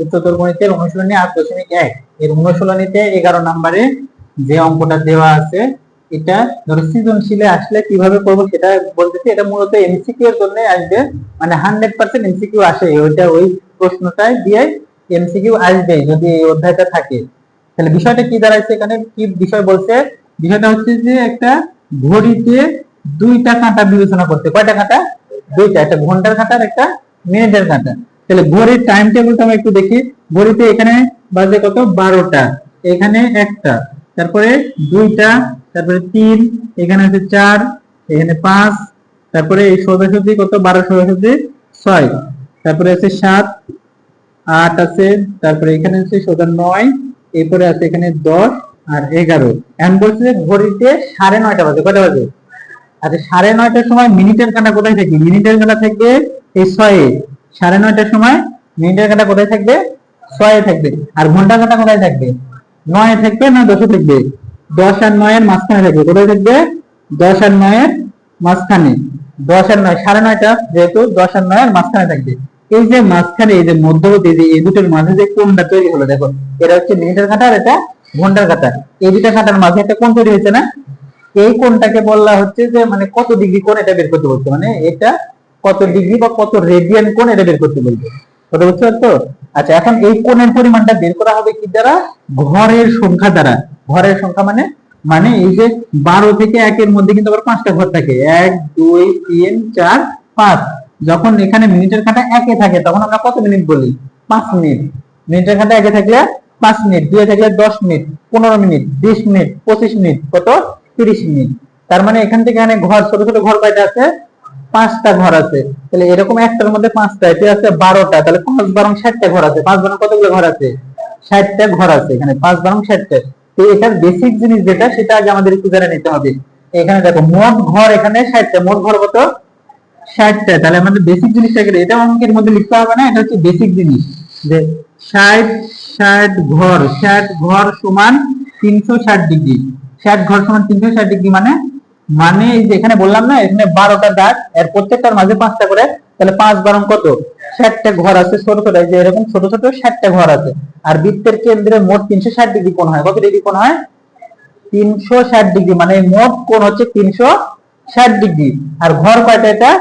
উচ্চতর গণিতের অনুশীলনী 8.1 এর অনুশীলনীতে 11 নম্বরে যে অঙ্কটা দেওয়া আছে, এটা ধরো সৃজনশীলে আসলে কিভাবে করব সেটা বলতেছি। এটা মূলত এমসিকিউ এর জন্য আসবে, মানে 100% এমসিকিউ আসে, ওইটা ওই প্রশ্নটাই দিয়ে এমসিকিউ আসবে যদি এই অধ্যায়টা থাকে। তাহলে বিষয়টা কি দাঁড়াইছে, এখানে কি বিষয় বলছে? বিষয়টা হচ্ছে যে একটা ঘড়িতে দুইটা কাঁটা বিবেচনা করতে। কয়টা কাঁটা? দুইটা, একটা ঘন্টার কাঁটা আর একটা মিনিটের কাঁটা। তাহলে ঘড়ির টাইম টেবিলটা আমরা একটু দেখি। ঘড়িতে এখানে বাজে কত? 12টা, এখানে একটা, তারপরে দুইটা, তারপরে 3, এখানে আছে 4, এখানে 5, তারপরে এই সোজাসুজি কত? 12 সোজাসুজি 6, তারপরে আছে 7, 8 আছে, তারপরে এখানে আছে সোজা 9, এরপরে আছে এখানে 10 আর 11। এখন বলছে যে ঘড়িতে 9:30 বাজে। কয়টা বাজে? আচ্ছা, 9:30টার সময় মিনিটের কাঁটা কোথায় থাকবে? মিনিটের কাঁটা থাকবে এই 6-এ। 9:30টার সময় মিনিটের কাঁটা কোথায় থাকবে? 6-এ থাকবে। আর ঘন্টার কাঁটা কোথায় থাকবে? 9-এ থাকবে না 10-এ থাকবে? 10 আর 9 এর মাঝখানে থাকবে। কোথায় থাকবে? 10 আর 9 এর মাঝখানে। 10 আর 9, 9:30 যেহেতু 10 আর 9 এর মাঝখানে থাকবে। এই যে মাঝখানে, এই যে মধ্যবর্তী, এই দুটোর মাঝে যে কোণটা তৈরি হলো, দেখো এটা হচ্ছে মিনিটের কাঁটা আর এটা ঘন্টার কাঁটা। এই দুটো কাঁটার মাঝে একটা কোণ তৈরি হয়েছে না? এই কোণটাকে বলা হচ্ছে যে মানে কত ডিগ্রি কোণ, এটা বের করতে বলছে। মানে এটা কত ডিগ্রি বা কত রেডিয়ান কোণ, এটা বের করতে বলছে। কথা বুঝতে পারছো? আচ্ছা, এখন এই কোণের পরিমাণটা বের করা হবে কি দ্বারা? ঘরের সংখ্যা দ্বারা। ঘরের সংখ্যা মানে মানে এই যে 12 থেকে 1 এর মধ্যে কিন্তু আবার 5টা ঘর থাকে, 1 2 3 4 5। যখন এখানে মিনিটের কাঁটা 1-এ থাকে তখন আমরা কত মিনিট বলি? 5 মিনিট। মিনিটের কাঁটা 1-এ থাকলে 5 মিনিট, 2-এ থাকলে 10 মিনিট, 15 মিনিট, 20 মিনিট, 25 মিনিট, কত? 30 মিনিট। তার মানে এখান থেকে এখানে ঘর, ছোট ছোট ঘর কয়টা আছে? 5টা ঘর আছে। তাহলে এরকম একটার মধ্যে 5টা, এতে আছে 12টা, তাহলে 5 12 60টা ঘর আছে। 5 12 কতগুলো ঘর আছে? 60টা ঘর আছে এখানে, 5 12 60টা। তো এটার বেসিক জিনিস যেটা, সেটা আগে আমাদের একটু জেনে নিতে হবে। এখানে দেখো মোট ঘর এখানে 60টা, মোট ঘর কত? 60টা। তাহলে আমাদের বেসিক জিনিসটা কি? এটা অঙ্কের মধ্যে লিখতে হবে না, এটা হচ্ছে বেসিক জিনিস যে 60 60 ঘর, 60 ঘর সমান 360 ডিগ্রি। 60 ঘর সমান 360 ডিগ্রি মানে মানে এই যে এখানে বললাম না, এখানে 12টা দাগ, এর প্রত্যেকটার মাঝে 5টা করে। তাহলে 5 12 কত? 60টা ঘর আছে, ছোট ছোট, এই যে এরকম ছোট ছোট 60টা ঘর আছে। আর বৃত্তের কেন্দ্রে মোট 360 ডিগ্রি কোণ হয়। কত ডিগ্রি কোণ হয়? 360 ডিগ্রি। মানে মোট কোণ হচ্ছে 360 ডিগ্রি। আর ঘর কয়টা? এটা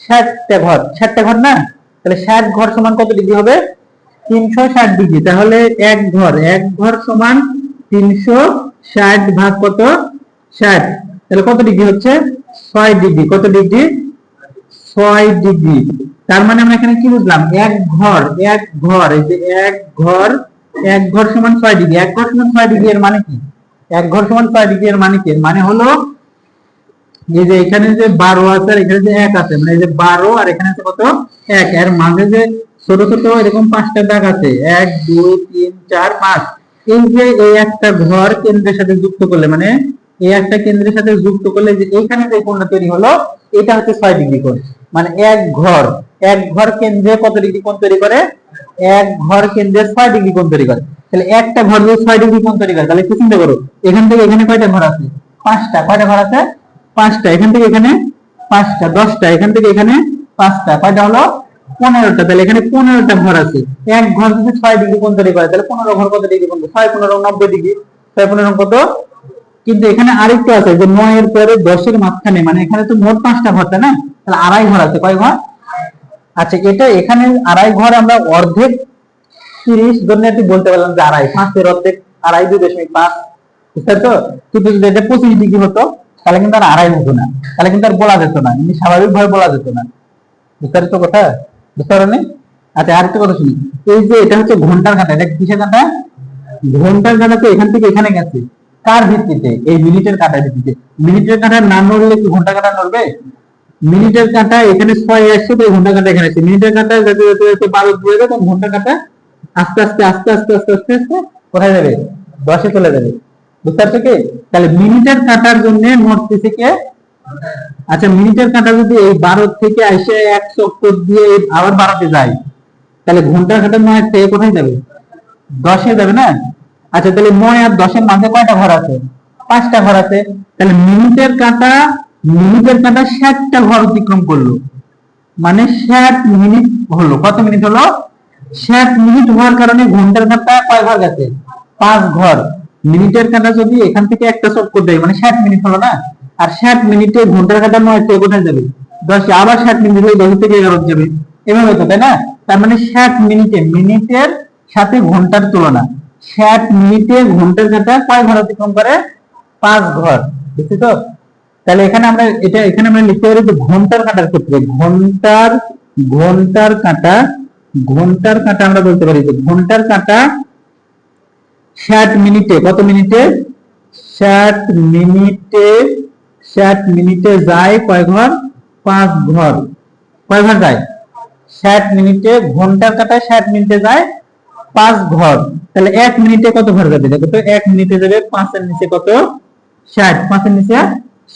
60টা ঘর। 60টা ঘর না? তাহলে 60 ঘর সমান কত ডিগ্রি হবে? 360 ডিগ্রি। তাহলে এক ঘর সমান 360 ভাগ কত? 60। তাহলে কত ডিগ্রি হচ্ছে? 6 ডিগ্রি। কত ডিগ্রি? 6 ডিগ্রি। তার মানে আমরা এখানে কি বুঝলাম? এক ঘর, এই যে এক ঘর সমান 6 ডিগ্রি। এক ঘর সমান 6 ডিগ্রি এর মানে কি? এক ঘর সমান 6 ডিগ্রি এর মানে কি? মানে হলো এই যে এখানে যে 12 আছে আর এখানে যে 1 আছে, মানে এই যে 12 আর এখানে আছে কত? 1, এর মাঝে যে ছোট ছোট এরকম 5টা দাগ আছে, 1 2 3 4 5। এই যে এই একটা ঘর কেন্দ্রের সাথে যুক্ত করলে, মানে এই একটা কেন্দ্রের সাথে যুক্ত করলে যে এইখানে যে কোণটা তৈরি হলো, এটা হচ্ছে 6 ডিগ্রি কোণ। মানে এক ঘর কেন্দ্রে কত ডিগ্রি কোণ তৈরি করে? এক ঘর কেন্দ্রে 6 ডিগ্রি কোণ তৈরি করে। তাহলে একটা ঘর যদি 6 ডিগ্রি কোণ তৈরি করে, তাহলে একটু চিন্তা করো, এখান থেকে এখানে কয়টা ঘর আছে? 5টা। কয়টা ঘর আছে? 5টা। এখান থেকে এখানে 5টা, 10টা। এখান থেকে এখানে 5টা, কয়টা হলো? 15টা। তাহলে এখানে 15টা ঘর আছে। এক ঘর যদি 6 ডিগ্রি কোণ তৈরি করে, তাহলে 15 ঘর কত ডিগ্রি কোণ? 6 15 90 ডিগ্রি। 6 15 কত? কিন্তু এখানে আরেকটু আছে যে 9 এর পরে 10 এর মাঝখানে, মানে এখানে তো মোট 5টা ঘর, তাই না? তাহলে আড়াই ঘর আছে। কয় ঘর? আচ্ছা, এটা এখানে আড়াই ঘর আমরা অর্ধেক 30 জন্য একটু বলতে পারলাম যে আড়াই, 5 এর অর্ধেক আড়াই, 2.5, বুঝতে পারছো? কিন্তু যদি এটা 25 ডিগ্রি হতো তাহলে কিন্তু আর আড়াই হতো না, তাহলে কিন্তু আর বলা যেত না, এমনি স্বাভাবিকভাবে বলা যেত না। বুঝতে পারছো কথা? বুঝতে পারো? আচ্ছা, আরেকটা কথা শুনি। এই যে এটা হচ্ছে ঘন্টার কাঁটা, এটা কিসের কাঁটা? ঘন্টার কাঁটা। তো এখান থেকে এখানে গেছে কার ভিত্তিতে? এই মিনিটের কাঁটার ভিত্তিতে। মিনিটের কাঁটার নাম নড়লে কি ঘন্টা কাঁটা নড়বে? মিনিটের কাঁটা এখানে 6 আসছে, তো ঘন্টা কাঁটা এখানে আছে। মিনিটের কাঁটা যাতে যাতে যাতে 12 ঘুরে যাবে, তখন ঘন্টা কাঁটা আস্তে আস্তে আস্তে আস্তে আস্তে আস্তে আস্তে কোথায় যাবে? 10-এ চলে যাবে। বুঝতে পারছো কি? তাহলে মিনিটের কাঁটার জন্য নড়তেছে কে? আচ্ছা, মিনিটের কাঁটা যদি এই 12 থেকে এসে 1 চক্কর দিয়ে আবার 12-তে যায়, তাহলে ঘন্টার কাঁটা 9 থেকে কোথায় যাবে? 10-এ যাবে না? আচ্ছা, তাহলে 9 আর 10-এর মাঝে কয়টা ঘর আছে? 5টা ঘর আছে। তাহলে মিনিটের কাঁটা 60টা ঘর অতিক্রম করলো, মানে 60 মিনিট হলো। কত মিনিট হলো? 60 মিনিট হওয়ার কারণে ঘন্টার কাঁটা কয় ঘর গেছে? 5 ঘর। মিনিটের কাঁটা যদি এখান থেকে একটা সব করতে হয় মানে 60 মিনিট হলো না, আর 60 মিনিটে ঘন্টার কাঁটা 9 থেকে কোথায় যাবে? 10, আবার 60 মিনিট হয়ে 10 থেকে 11 যাবে, এভাবে তো, তাই না? তার মানে 60 মিনিটে, মিনিটের সাথে ঘন্টার তুলনা, 60 মিনিটে ঘন্টার কাঁটা কয় ঘর অতিক্রম করে? 5 ঘর। বুঝছি তো? তাহলে এখানে আমরা লিখতে পারি যে ঘন্টার কাঁটার ক্ষেত্রে ঘন্টার কাঁটা, আমরা বলতে পারি যে ঘন্টার কাঁটা 60 মিনিটে, কত মিনিটে? 60 মিনিটে, 60 মিনিটে যায় কয় ঘর? 5 ঘর। কয় ঘর যায়? 60 মিনিটে, ঘন্টার কাঁটায় 60 মিনিটে যায় 5 ঘর। তাহলে 1 মিনিটে কত ঘর যাবে? দেখো তো, 1 মিনিটে যাবে 5 এর নিচে কত? 60। 5 এর নিচে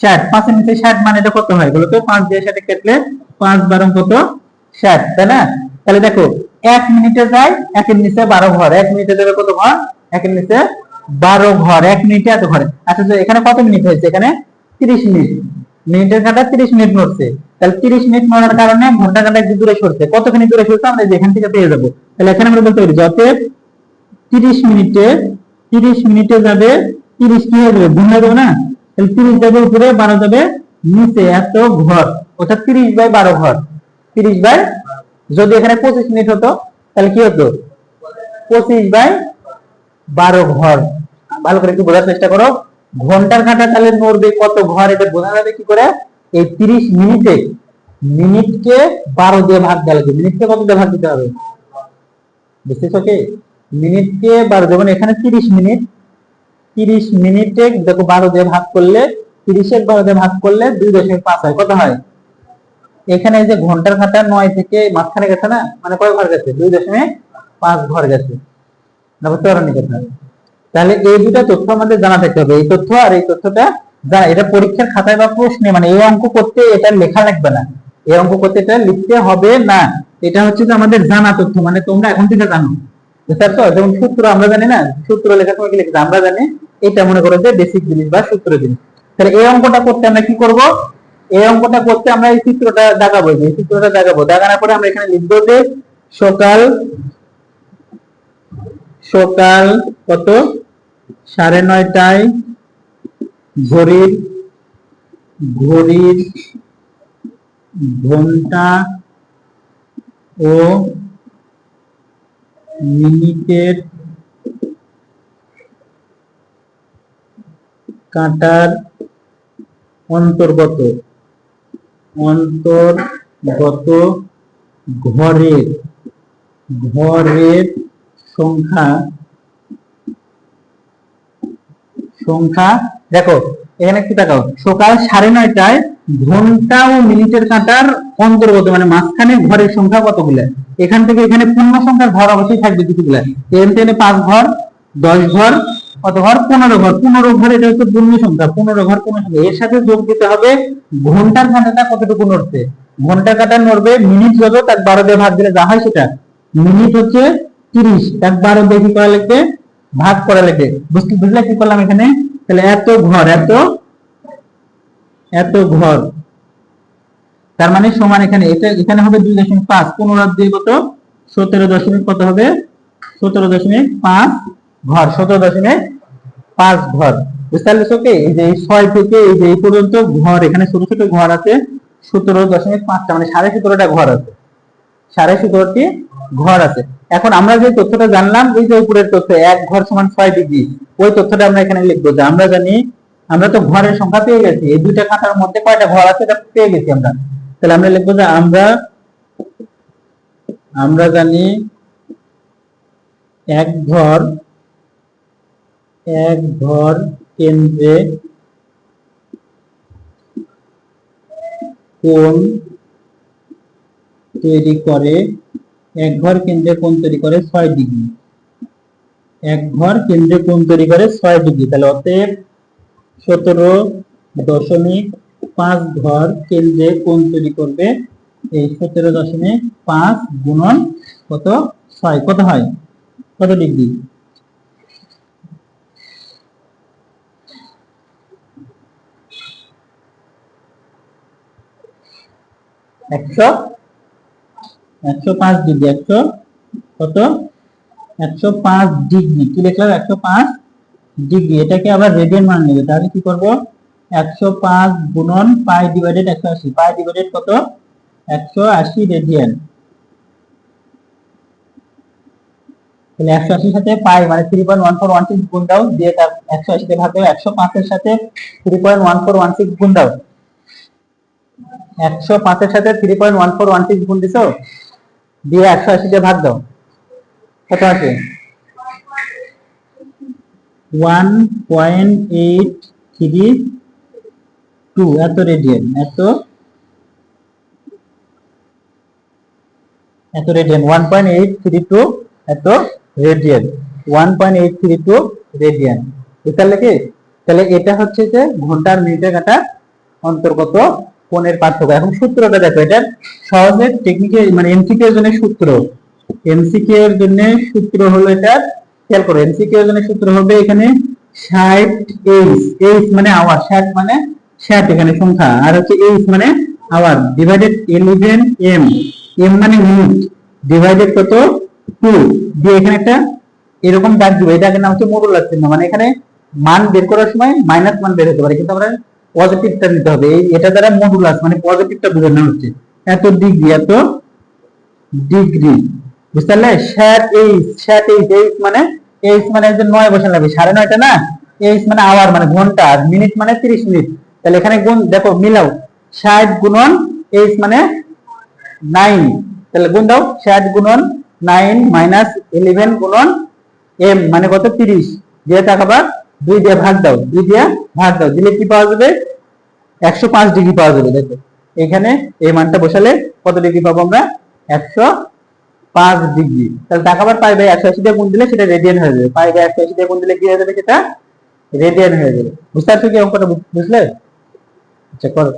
60। 5 এর নিচে 60 মানে এটা কত হয় বলো তো? 5 দিয়ে 60 কাটলে 5 12 কত? 60, তাই না? তাহলে দেখো, 1 মিনিটে যায় 1 এর নিচে 12 ঘর। 1 মিনিটে যাবে কত ঘর? 1 এর নিচে 12 ঘর। 1 মিনিটে এত ঘর। আচ্ছা, তো এখানে কত মিনিট হয়েছে? এখানে 30 মিনিট। মিনিটের কাঁটা 30 মিনিট নড়ছে। তাহলে 30 মিনিট নড়ার কারণে ঘন্টা কাঁটা একটু দূরে সরছে। কতখানি দূরে সরছে আমরা যেখান থেকে পেয়ে যাবো। তাহলে এখানে আমরা বলতে পারি যত 30 মিনিটে, 30 মিনিটে যাবে 30 কি হয়ে যাবে? গুণ হয়ে যাবে না? তাহলে 30 যাবে উপরে, 12 যাবে নিচে, এত ঘর। অর্থাৎ 30/12 ঘর। 30 বাই, যদি এখানে 25 মিনিট হতো তাহলে কি হতো? 25/12 ঘর। ভালো করে একটু বোঝার চেষ্টা করো। ঘন্টার কাঁটা তাহলে নড়বে কত ঘর, এটা বোঝা যাবে কি করে? এই 30 মিনিটে, মিনিটকে 12 দিয়ে ভাগ দেওয়া লাগবে। মিনিটকে কত দিয়ে ভাগ দিতে হবে? বুঝতেছো কি? মিনিটকে 12, যেমন এখানে 30 মিনিট, 30 মিনিটে দেখো 12 দিয়ে ভাগ করলে, 30-12 দিয়ে ভাগ করলে 2.5 হয়। কত হয়? এখানে যে ঘন্টার কাঁটা 9 থেকে মাঝখানে গেছে না, মানে কয় ঘর গেছে? 2.5 ঘর গেছে। বুঝতে পারো কথা? তাহলে এই দুটা তথ্য আমাদের জানা থাকতে হবে। এই তথ্য আর এই তথ্যটা জানা, এটা পরীক্ষার খাতায় বা প্রশ্নে, মানে এই অঙ্ক করতে এটা লেখা লাগবে না, এই অঙ্ক করতে এটা লিখতে হবে না। এটা হচ্ছে যে আমাদের জানা তথ্য, মানে তোমরা এখন থেকে জানো। বুঝতে পারছো? যেমন সূত্র আমরা জানি না, সূত্র লেখার সময় কি লিখতে আমরা জানি, এটা মনে করো যে বেসিক জিনিস বা সূত্র জিনিস। তাহলে এই অঙ্কটা করতে আমরা কি করব? এই অঙ্কটা করতে আমরা এই চিত্রটা দেখাবো, এই চিত্রটা দেখাবো, দেখানোর পরে আমরা এখানে লিখবো যে সকাল, সকাল কত? 9:30টায় ঘড়ির, ঘড়ির ঘন্টা ও মিনিটের কাঁটার অন্তর্গত, অন্তর্গত ঘরের, ঘরের সংখ্যা, সংখ্যা দেখো এখানে কি দেখাও, সকাল 9:30টায় ঘন্টা ও মিনিটের কাঁটার অন্তর্গত, মানে মাঝখানে ঘরের সংখ্যা কতগুলো? এখান থেকে এখানে পূর্ণ সংখ্যার ঘর অবশ্যই থাকবে কিছুগুলো। এখান থেকে 5 ঘর, 10 ঘর, কত ঘর? 15 ঘর। 15 ঘর, এটা হচ্ছে পূর্ণ সংখ্যা। 15 ঘর পূর্ণ সংখ্যা। এর সাথে যোগ দিতে হবে ঘন্টার কাঁটাটা কতটুকু নড়ছে। ঘন্টার কাঁটা নড়বে, মিনিট যত তার 12 দিয়ে ভাগ দিলে যা হয় সেটা। মিনিট হচ্ছে 30, তার 12 দিয়ে কি করা লাগবে? ভাগ করা লাগবে। বুঝলে কি করলাম এখানে? তাহলে এত ঘর, এত এত ঘর, তার মানে সমান এখানে এটা, এখানে হবে 2.5, 15 দিয়ে কত? 17 দশমিক কত হবে? 17.5 ঘর, 17.5 ঘর। বুঝতে পারছো কি? এই যে 6 থেকে এই যে এই পর্যন্ত ঘর, এখানে ছোট ছোট ঘর আছে 17.5টা, মানে 17.5টা ঘর আছে, 17.5টি ঘর আছে। এখন আমরা যে তথ্যটা জানলাম, এই যে উপরের তথ্য 1 ঘর সমান 6 ডিগ্রি, ওই তথ্যটা আমরা এখানে লিখবো যে আমরা জানি, আমরা তো ঘরের সংখ্যা পেয়ে গেছি, এই দুইটা খাতার মধ্যে কয়টা ঘর আছে এটা পেয়ে গেছি আমরা। তাহলে আমরা লিখবো যে আমরা জানি এক ঘর, এক ঘর কেন্দ্রে কোণ তৈরি করে, এক ঘর কেন্দ্রে কোণ তৈরি করে 6 ডিগ্রি। এক ঘর কেন্দ্রে কোণ তৈরি করে 6 ডিগ্রি। তাহলে অতএব 17.5 ঘর কেন্দ্রে কোণ তৈরি করবে। এই 17.5 গুণন কত? 6, কত হয়? কত ডিগ্রি? 105 ডিগ্রি। 100 কত 105 ডিগ্রি। কি লিখলাম 105 ডিগ্রি। এটাকে আবার রেডিয়ান মান নেবে, তাহলে কি করব 105 গুণন পাই ডিভাইডেড 180। পাই ডিভাইডেড কত 180 রেডিয়ান। তাহলে 180 এর সাথে পাই মানে 3.1416 গুণ দাও, দিয়ে তার 180 তে ভাগ দাও। 105 এর সাথে 3.1416 গুণ দাও। 105 এর সাথে 3.1416 গুণ দিছো, দিয়ে 180 তে ভাগ দাও। কত আছে 1.832 এত রেডিয়ান। এত রেডিয়ান 1.832 এত রেডিয়ান। 1.832 রেডিয়ান বুঝতে কি? তাহলে এটা হচ্ছে যে ঘন্টার মিনিটে কাটা অন্তর্গত কোণের পার্থক্য। এখন সূত্রটা দেখো, এটা সহজে টেকনিকে মানে এমসিকিউ এর জন্য সূত্র। এমসিকিউ এর জন্য সূত্র হলো এটা, খেয়াল করো। এমসিকিউ এর জন্য সূত্র হবে এখানে 60 এইচ, এইচ মানে আওয়ার, 60 মানে 60 এখানে সংখ্যা, আর হচ্ছে এইচ মানে আওয়ার, ডিভাইডেড 11 এম, এম মানে মিনিট, ডিভাইডেড কত 2 দিয়ে এখানে একটা এরকম দাগ দিব। এটাকে নাম হচ্ছে মডুলাস চিহ্ন। মানে এখানে মান বের করার সময় মাইনাস মান বের হতে পারে, কিন্তু আমরা পজিটিভটা নিতে হবে। এটা দ্বারা মডুলাস মানে পজিটিভটা বোঝানো হচ্ছে। এত ডিগ্রি, এত ডিগ্রি বুঝতে পারলে? 60 এইচ, 60 এইচ, এইচ মানে এইচ মানে যে 9 বসানো লাগবে, 9:30 না। এইচ মানে আওয়ার মানে ঘন্টা, আর মিনিট মানে 30 মিনিট। তাহলে এখানে গুণ দেখো, মিলাও 60 গুণন এইচ মানে 9, তাহলে গুণ দাও 60 গুণন 9 মাইনাস 11 গুণন এম মানে কত 30, দিয়ে তাকাবার 2 দিয়ে ভাগ দাও, 2 দিয়ে ভাগ দাও, দিলে কি পাওয়া যাবে 105 ডিগ্রি পাওয়া যাবে। দেখো এখানে এই মানটা বসালে কত ডিগ্রি পাবো আমরা 105 ডিগ্রি। তাহলে তাকাবার পাই বাই 180 দিয়ে গুণ দিলে সেটা রেডিয়ান হয়ে যাবে। পাই বাই 180 দিয়ে গুণ দিলে কি হয়ে যাবে, সেটা রেডিয়ান হয়ে যাবে। বুঝতে পারছো কি অঙ্কটা? বুঝলে? আচ্ছা করো।